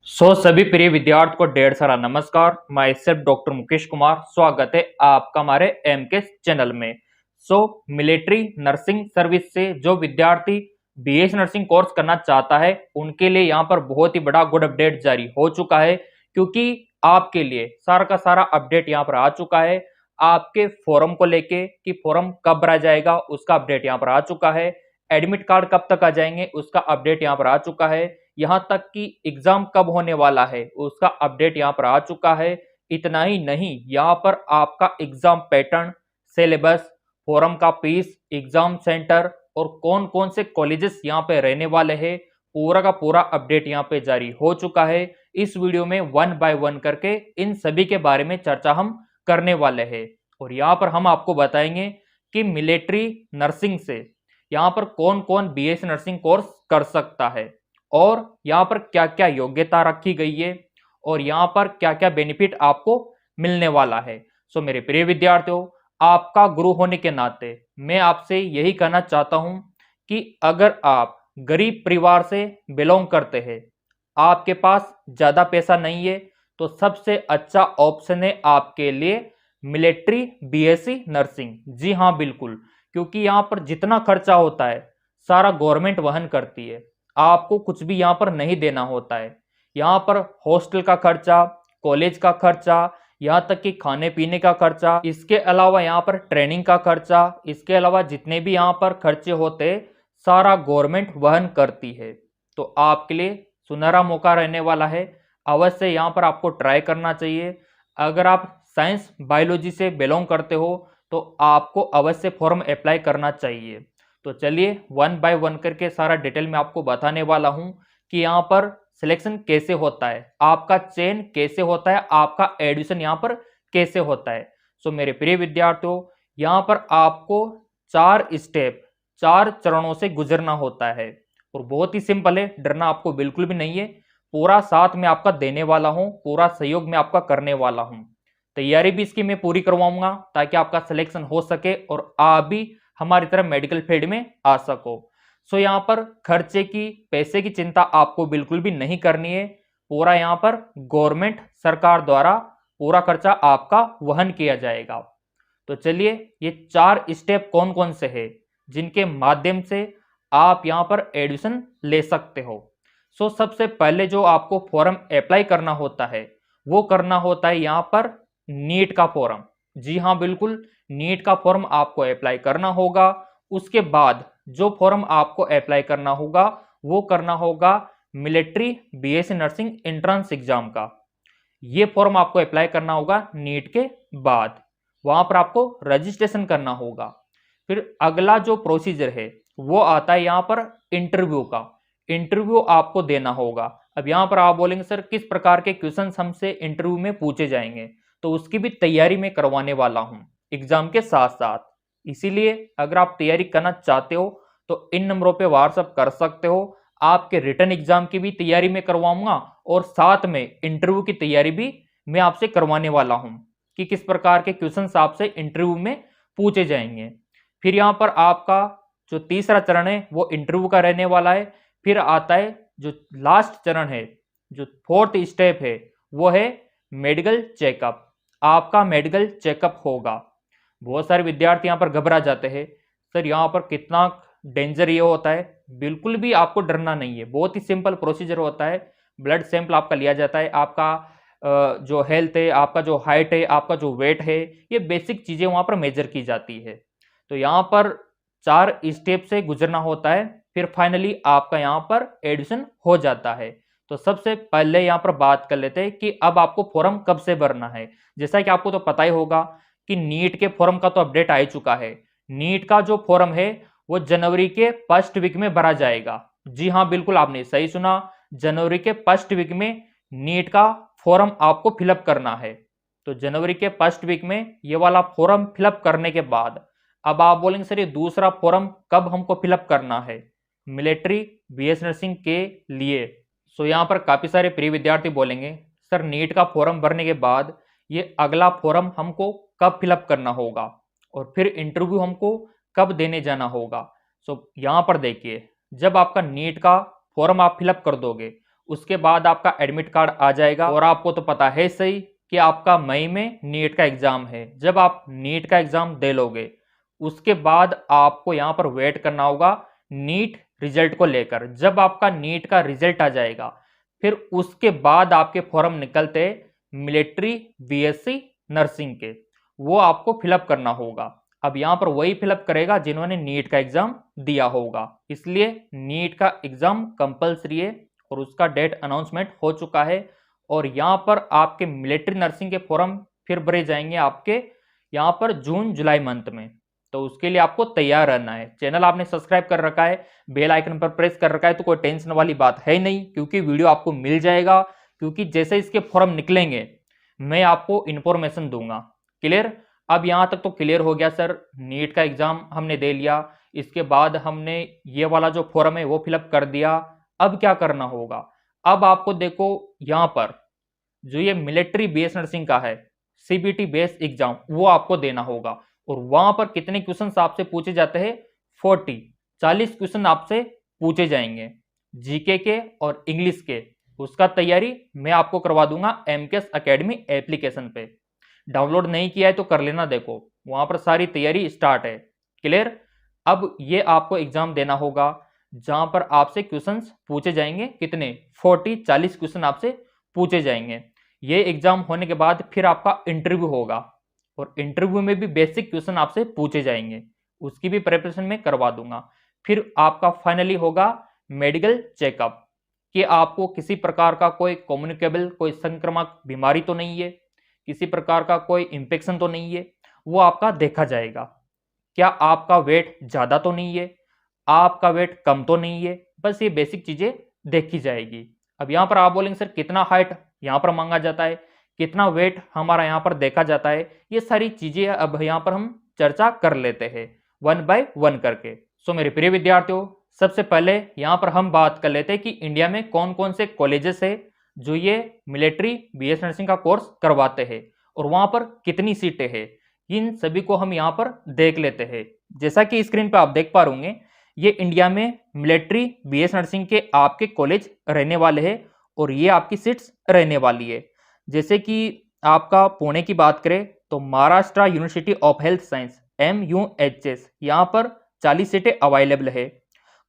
सभी प्रिय विद्यार्थियों को ढेर सारा नमस्कार। मैं सिर्फ डॉक्टर मुकेश कुमार, स्वागत है आपका हमारे एम के चैनल में। मिलिट्री नर्सिंग सर्विस से जो विद्यार्थी बीएस नर्सिंग कोर्स करना चाहता है उनके लिए यहाँ पर बहुत ही बड़ा गुड अपडेट जारी हो चुका है, क्योंकि आपके लिए सारा का सारा अपडेट यहाँ पर आ चुका है। आपके फॉर्म को लेके कि फॉर्म कब भरा जाएगा उसका अपडेट यहाँ पर आ चुका है। एडमिट कार्ड कब तक आ जाएंगे उसका अपडेट यहाँ पर आ चुका है। यहां तक कि एग्जाम कब होने वाला है उसका अपडेट यहां पर आ चुका है। इतना ही नहीं, यहां पर आपका एग्जाम पैटर्न, सिलेबस, फॉरम का फीस, एग्जाम सेंटर और कौन कौन से कॉलेजेस यहां पे रहने वाले हैं, पूरा का पूरा अपडेट यहां पे जारी हो चुका है। इस वीडियो में वन बाय वन करके इन सभी के बारे में चर्चा हम करने वाले हैं और यहाँ पर हम आपको बताएंगे कि मिलिट्री नर्सिंग से यहाँ पर कौन कौन बीएस नर्सिंग कोर्स कर सकता है और यहाँ पर क्या क्या योग्यता रखी गई है और यहाँ पर क्या क्या बेनिफिट आपको मिलने वाला है। मेरे प्रिय विद्यार्थियों, आपका गुरु होने के नाते मैं आपसे यही कहना चाहता हूं कि अगर आप गरीब परिवार से बिलोंग करते हैं, आपके पास ज्यादा पैसा नहीं है, तो सबसे अच्छा ऑप्शन है आपके लिए मिलिट्री बीएससी नर्सिंग। जी हाँ, बिल्कुल, क्योंकि यहाँ पर जितना खर्चा होता है सारा गवर्नमेंट वहन करती है। आपको कुछ भी यहाँ पर नहीं देना होता है। यहाँ पर हॉस्टल का खर्चा, कॉलेज का खर्चा, यहाँ तक कि खाने पीने का खर्चा, इसके अलावा यहाँ पर ट्रेनिंग का खर्चा, इसके अलावा जितने भी यहाँ पर खर्चे होते सारा गवर्नमेंट वहन करती है। तो आपके लिए सुनहरा मौका रहने वाला है, अवश्य यहाँ पर आपको ट्राई करना चाहिए। अगर आप साइंस बायोलॉजी से बिलोंग करते हो तो आपको अवश्य फॉर्म अप्लाई करना चाहिए। तो चलिए वन बाय वन करके सारा डिटेल में आपको बताने वाला हूं कि यहाँ पर सिलेक्शन कैसे होता है, आपका चयन कैसे होता है, आपका एडमिशन यहाँ पर कैसे होता है। मेरे प्रिय विद्यार्थियों, यहाँ पर आपको 4 स्टेप, 4 चरणों से गुजरना होता है और बहुत ही सिंपल है, डरना आपको बिल्कुल भी नहीं है। पूरा साथ में आपका देने वाला हूं, पूरा सहयोग में आपका करने वाला हूं। तैयारी भी इसकी मैं पूरी करवाऊंगा ताकि आपका सिलेक्शन हो सके और आप भी हमारी तरह मेडिकल फील्ड में आ सको। यहाँ पर खर्चे की, पैसे की चिंता आपको बिल्कुल भी नहीं करनी है। पूरा यहाँ पर गवर्नमेंट सरकार द्वारा पूरा खर्चा आपका वहन किया जाएगा। तो चलिए ये 4 स्टेप कौन कौन से हैं जिनके माध्यम से आप यहाँ पर एडमिशन ले सकते हो। सबसे पहले जो आपको फॉर्म अप्लाई करना होता है वो करना होता है यहाँ पर नीट का फॉर्म। जी हाँ, बिल्कुल, नीट का फॉर्म आपको अप्लाई करना होगा। उसके बाद जो फॉर्म आपको अप्लाई करना होगा वो करना होगा military BSc nursing entrance exam का। ये फॉर्म आपको अप्लाई करना होगा नीट के बाद, वहां पर आपको रजिस्ट्रेशन करना होगा। फिर अगला जो प्रोसीजर है वो आता है यहाँ पर इंटरव्यू का। इंटरव्यू आपको देना होगा। अब यहाँ पर आप बोलेंगे सर किस प्रकार के क्वेश्चन हमसे इंटरव्यू में पूछे जाएंगे, तो उसकी भी तैयारी में करवाने वाला हूं एग्जाम के साथ साथ। इसीलिए अगर आप तैयारी करना चाहते हो तो इन नंबरों पे व्हाट्सअप कर सकते हो। आपके रिटर्न एग्जाम की भी तैयारी में करवाऊंगा और साथ में इंटरव्यू की तैयारी भी मैं आपसे करवाने वाला हूं कि किस प्रकार के क्वेश्चंस आपसे इंटरव्यू में पूछे जाएंगे। फिर यहाँ पर आपका जो तीसरा चरण है वो इंटरव्यू का रहने वाला है। फिर आता है जो लास्ट चरण है, जो 4th स्टेप है, वो है मेडिकल चेकअप। आपका मेडिकल चेकअप होगा। बहुत सारे विद्यार्थी यहाँ पर घबरा जाते हैं, सर यहाँ पर कितना डेंजर ये होता है। बिल्कुल भी आपको डरना नहीं है, बहुत ही सिंपल प्रोसीजर होता है। ब्लड सैंपल आपका लिया जाता है, आपका जो हेल्थ है, आपका जो हाइट है, आपका जो वेट है, ये बेसिक चीजें वहां पर मेजर की जाती है। तो यहाँ पर 4 स्टेप से गुजरना होता है, फिर फाइनली आपका यहाँ पर एडमिशन हो जाता है। तो सबसे पहले यहाँ पर बात कर लेते हैं कि अब आपको फॉर्म कब से भरना है। जैसा कि आपको तो पता ही होगा कि नीट के फॉर्म का तो अपडेट आ ही चुका है। नीट का जो फॉर्म है वो जनवरी के फर्स्ट वीक में भरा जाएगा। जी हाँ, बिल्कुल, आपने सही सुना, जनवरी के फर्स्ट वीक में नीट का फॉर्म आपको फिलअप करना है। तो जनवरी के फर्स्ट वीक में ये वाला फॉर्म फिलअप करने के बाद अब आप बोलेंगे सर ये दूसरा फॉर्म कब हमको फिलअप करना है मिलिट्री बीएस नर्सिंग के लिए। यहाँ पर काफी सारे प्रिय विद्यार्थी बोलेंगे सर नीट का फॉर्म भरने के बाद ये अगला फॉर्म हमको कब फिलअप करना होगा और फिर इंटरव्यू हमको कब देने जाना होगा। यहाँ पर देखिए, जब आपका नीट का फॉर्म आप फिलअप कर दोगे उसके बाद आपका एडमिट कार्ड आ जाएगा। और आपको तो पता है सही कि आपका मई में नीट का एग्जाम है। जब आप नीट का एग्जाम दे लोगे उसके बाद आपको यहाँ पर वेट करना होगा नीट रिजल्ट को लेकर। जब आपका नीट का रिजल्ट आ जाएगा फिर उसके बाद आपके फॉर्म निकलते मिलिट्री बीएससी नर्सिंग के, वो आपको फिलअप करना होगा। अब यहाँ पर वही फिलअप करेगा जिन्होंने नीट का एग्जाम दिया होगा, इसलिए नीट का एग्जाम कंपलसरी है और उसका डेट अनाउंसमेंट हो चुका है। और यहाँ पर आपके मिलिट्री नर्सिंग के फॉर्म फिर भरे जाएंगे आपके यहाँ पर जून जुलाई मंथ में। तो उसके लिए आपको तैयार रहना है। चैनल आपने सब्सक्राइब कर रखा है, बेल आइकन पर प्रेस कर रखा है, तो कोई टेंशन वाली बात है नहीं, क्योंकि वीडियो आपको मिल जाएगा। क्योंकि जैसे इसके फॉर्म निकलेंगे मैं आपको इंफॉर्मेशन दूंगा। क्लियर? अब यहां तक तो क्लियर हो गया सर, नीट का एग्जाम हमने दे लिया, इसके बाद हमने ये वाला जो फॉर्म है वो फिलअप कर दिया। अब क्या करना होगा? अब आपको देखो यहाँ पर जो ये मिलिट्री बेस नर्सिंग का है सीबीटी बेस एग्जाम वो आपको देना होगा। और वहां पर कितने क्वेश्चन आपसे पूछे जाते हैं? 40 क्वेश्चन आपसे पूछे जाएंगे जीके के और इंग्लिश के। उसका तैयारी मैं आपको करवा दूंगा एमकेएस एकेडमी एप्लीकेशन पे। डाउनलोड नहीं किया है तो कर लेना, देखो वहां पर सारी तैयारी स्टार्ट है। क्लियर? अब ये आपको एग्जाम देना होगा जहां पर आपसे क्वेश्चंस पूछे जाएंगे कितने? 40 क्वेश्चन आपसे पूछे जाएंगे। ये एग्जाम होने के बाद फिर आपका इंटरव्यू होगा और इंटरव्यू में भी बेसिक क्वेश्चन आपसे पूछे जाएंगे, उसकी भी प्रिपरेशन में करवा दूंगा। फिर आपका फाइनली होगा मेडिकल चेकअप कि आपको किसी प्रकार का कोई कम्युनिकेबल कोई संक्रामक बीमारी तो नहीं है, किसी प्रकार का कोई इंफेक्शन तो नहीं है, वो आपका देखा जाएगा। क्या आपका वेट ज्यादा तो नहीं है, आपका वेट कम तो नहीं है, बस ये बेसिक चीजें देखी जाएगी। अब यहाँ पर आप बोलेंगे सर कितना हाइट यहाँ पर मांगा जाता है, कितना वेट हमारा यहाँ पर देखा जाता है, ये सारी चीजें अब यहाँ पर हम चर्चा कर लेते हैं वन बाय वन करके। सो मेरे प्रिय विद्यार्थियों, सबसे पहले यहाँ पर हम बात कर लेते हैं कि इंडिया में कौन कौन से कॉलेजेस है जो ये मिलिट्री बीएस नर्सिंग का कोर्स करवाते हैं और वहां पर कितनी सीटें हैं। इन सभी को हम यहाँ पर देख लेते हैं। जैसा कि स्क्रीन पर आप देख पा रहे होंगे, ये इंडिया में मिलिट्री बीएस नर्सिंग के आपके कॉलेज रहने वाले हैं और ये आपकी सीट्स रहने वाली है। जैसे कि आपका पुणे की बात करें तो Maharashtra university of Health science MUHS यहाँ पर 40 सीटें अवेलेबल है।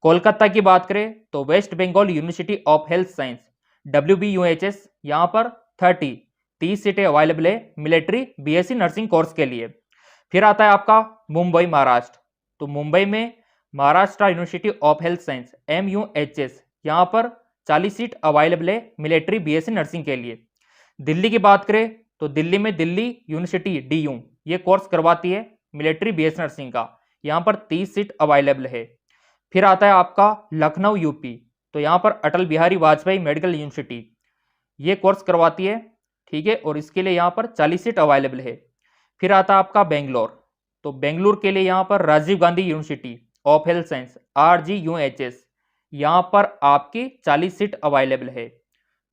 कोलकाता की बात करें तो West Bengal University of Health Science WBUHS यहाँ पर 30 सीटें अवेलेबल है मिलिट्री बीएससी नर्सिंग कोर्स के लिए। फिर आता है आपका मुंबई महाराष्ट्र, तो मुंबई में Maharashtra university of Health science MUHS यहाँ पर 40 सीट अवेलेबल है मिलिट्री बीएससी नर्सिंग के लिए। दिल्ली की बात करें तो दिल्ली में दिल्ली यूनिवर्सिटी DU ये कोर्स करवाती है मिलिट्री बीएससी नर्सिंग का, यहाँ पर 30 सीट अवेलेबल है। फिर आता है आपका लखनऊ यूपी, तो यहाँ पर अटल बिहारी वाजपेयी मेडिकल यूनिवर्सिटी ये कोर्स करवाती है, ठीक है, और इसके लिए यहाँ पर 40 सीट अवेलेबल है। फिर आता है आपका बेंगलोर, तो बेंगलुरु के लिए यहाँ पर Rajiv Gandhi University of Health Science RGUHS यहाँ पर आपकी 40 सीट अवेलेबल है।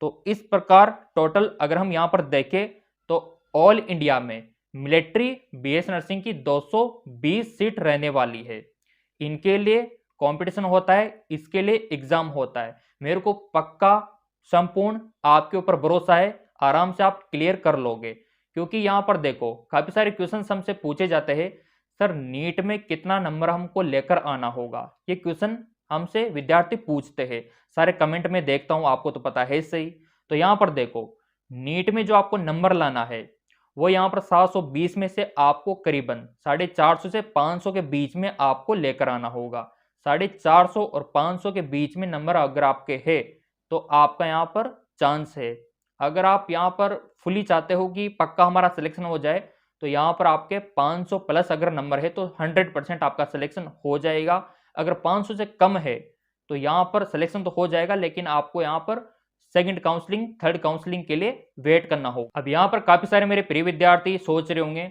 तो इस प्रकार टोटल अगर हम यहाँ पर देखें तो ऑल इंडिया में मिलिट्री बीएस नर्सिंग की 220 सीट रहने वाली है। इनके लिए कंपटीशन होता है, इसके लिए एग्जाम होता है। मेरे को पक्का संपूर्ण आपके ऊपर भरोसा है, आराम से आप क्लियर कर लोगे। क्योंकि यहाँ पर देखो काफी सारे क्वेश्चन हमसे पूछे जाते हैं, सर नीट में कितना नंबर हमको लेकर आना होगा, ये क्वेश्चन हमसे विद्यार्थी पूछते हैं। सारे कमेंट में देखता हूं, आपको तो पता है सही। तो यहाँ पर देखो नीट में जो आपको नंबर लाना है वो यहाँ पर 720 में से आपको करीबन 450 से 500 के बीच में आपको लेकर आना होगा। 450 और 500 के बीच में नंबर अगर आपके है तो आपका यहाँ पर चांस है। अगर आप यहाँ पर फुली चाहते हो कि पक्का हमारा सिलेक्शन हो जाए तो यहाँ पर आपके 500 प्लस अगर नंबर है तो 100% आपका सिलेक्शन हो जाएगा। अगर 500 से कम है तो यहाँ पर सिलेक्शन तो हो जाएगा, लेकिन आपको यहाँ पर सेकंड काउंसलिंग थर्ड काउंसलिंग के लिए वेट करना होगा। अब यहाँ पर काफी सारे मेरे प्रिय विद्यार्थी सोच रहे होंगे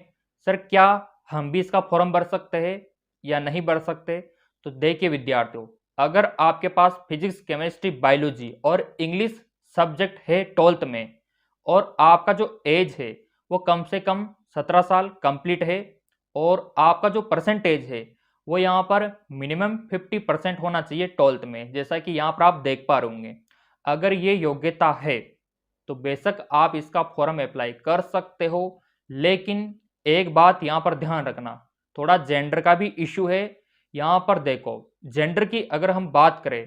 सर क्या हम भी इसका फॉर्म भर सकते हैं या नहीं भर सकते। तो देखिए विद्यार्थियों, अगर आपके पास फिजिक्स केमिस्ट्री बायोलॉजी और इंग्लिश सब्जेक्ट है 12th में और आपका जो एज है वो कम से कम 17 साल कंप्लीट है और आपका जो परसेंटेज है वो यहाँ पर मिनिमम 50% होना चाहिए 12th में, जैसा कि यहाँ पर आप देख पा रहे होंगे। अगर ये योग्यता है तो बेशक आप इसका फॉर्म अप्लाई कर सकते हो। लेकिन एक बात यहाँ पर ध्यान रखना, थोड़ा जेंडर का भी इशू है। यहाँ पर देखो, जेंडर की अगर हम बात करें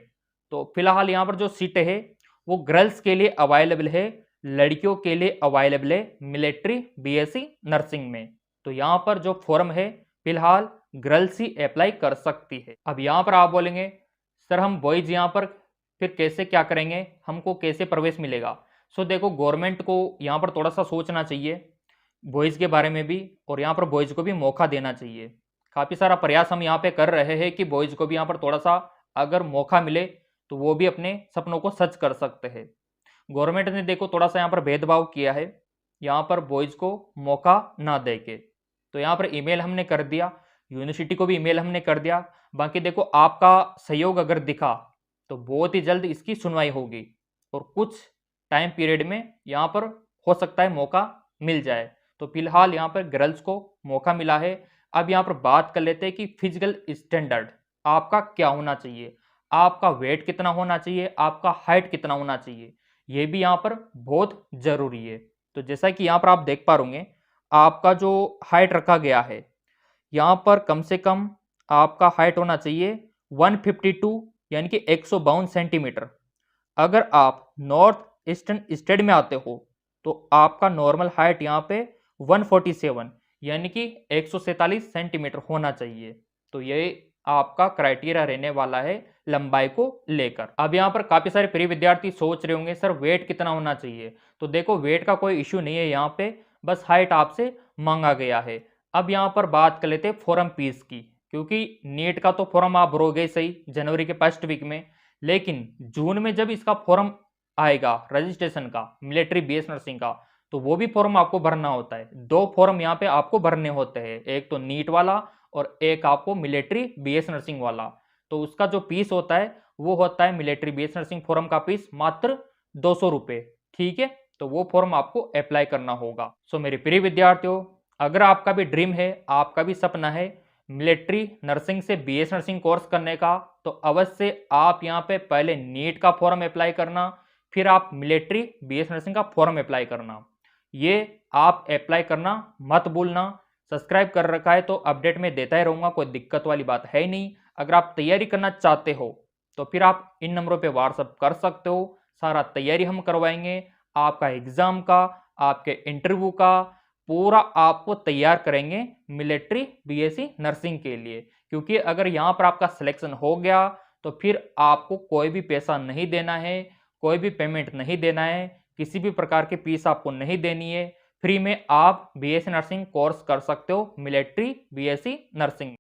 तो फिलहाल यहाँ पर जो सीटें है वो गर्ल्स के लिए अवेलेबल है, लड़कियों के लिए अवेलेबल है मिलिट्री बीएससी नर्सिंग में। तो यहाँ पर जो फॉर्म है फिलहाल गर्ल्स ही अप्लाई कर सकती है। अब यहाँ पर आप बोलेंगे सर हम बॉयज यहाँ पर फिर कैसे क्या करेंगे, हमको कैसे प्रवेश मिलेगा। सो देखो, गवर्नमेंट को यहाँ पर थोड़ा सा सोचना चाहिए बॉयज़ के बारे में भी, और यहाँ पर बॉयज़ को भी मौका देना चाहिए। काफ़ी सारा प्रयास हम यहाँ पे कर रहे हैं कि बॉयज़ को भी यहाँ पर थोड़ा सा अगर मौका मिले तो वो भी अपने सपनों को सच कर सकते हैं। गवर्नमेंट ने देखो थोड़ा सा यहाँ पर भेदभाव किया है, यहाँ पर बॉयज़ को मौका ना दे के। तो यहाँ पर ईमेल हमने कर दिया, यूनिवर्सिटी को भी ईमेल हमने कर दिया। बाकी देखो, आपका सहयोग अगर दिखा तो बहुत ही जल्द इसकी सुनवाई होगी और कुछ टाइम पीरियड में यहाँ पर हो सकता है मौका मिल जाए। तो फिलहाल यहाँ पर गर्ल्स को मौका मिला है। अब यहाँ पर बात कर लेते हैं कि फिजिकल स्टैंडर्ड आपका क्या होना चाहिए, आपका वेट कितना होना चाहिए, आपका हाइट कितना होना चाहिए, ये भी यहाँ पर बहुत जरूरी है। तो जैसा कि यहाँ पर आप देख पा रहे, आपका जो हाइट रखा गया है यहाँ पर कम से कम आपका हाइट होना चाहिए 152 यानी कि 152 सेंटीमीटर। अगर आप नॉर्थ ईस्टर्न स्टेट में आते हो तो आपका नॉर्मल हाइट यहाँ पे 147 यानी कि 147 सेंटीमीटर होना चाहिए। तो ये आपका क्राइटेरिया रहने वाला है लंबाई को लेकर। अब यहाँ पर काफी सारे प्रिय विद्यार्थी सोच रहे होंगे सर वेट कितना होना चाहिए। तो देखो, वेट का कोई इश्यू नहीं है यहाँ पे, बस हाइट आपसे मांगा गया है। अब यहाँ पर बात कर लेते हैं फॉर्म फीस की, क्योंकि नीट का तो फॉर्म आप भरोगे सही जनवरी के फर्स्ट वीक में, लेकिन जून में जब इसका फॉर्म आएगा रजिस्ट्रेशन का मिलिट्री बीएस नर्सिंग का, तो वो भी फॉर्म आपको भरना होता है। दो फॉर्म यहाँ पे आपको भरने होते हैं, एक तो नीट वाला और एक आपको मिलिट्री बीएस नर्सिंग वाला। तो उसका जो फीस होता है वो होता है मिलिट्री बीएस नर्सिंग फॉर्म का फीस मात्र 200 रुपये। ठीक है, तो वो फॉर्म आपको अप्लाई करना होगा। सो मेरे प्रिय विद्यार्थियों, अगर आपका भी ड्रीम है, आपका भी सपना है मिलिट्री नर्सिंग से बीएस नर्सिंग कोर्स करने का, तो अवश्य आप यहाँ पे पहले नीट का फॉर्म अप्लाई करना, फिर आप मिलिट्री बीएस नर्सिंग का फॉर्म अप्लाई करना। ये आप अप्लाई करना मत भूलना। सब्सक्राइब कर रखा है तो अपडेट में देता ही रहूँगा, कोई दिक्कत वाली बात है ही नहीं। अगर आप तैयारी करना चाहते हो तो फिर आप इन नंबरों पे व्हाट्सअप कर सकते हो, सारा तैयारी हम करवाएंगे। आपका एग्जाम का, आपके इंटरव्यू का पूरा आपको तैयार करेंगे मिलिट्री बीएससी नर्सिंग के लिए। क्योंकि अगर यहाँ पर आपका सिलेक्शन हो गया तो फिर आपको कोई भी पैसा नहीं देना है, कोई भी पेमेंट नहीं देना है, किसी भी प्रकार की फीस आपको नहीं देनी है। फ्री में आप बीएससी नर्सिंग कोर्स कर सकते हो मिलिट्री बीएससी नर्सिंग।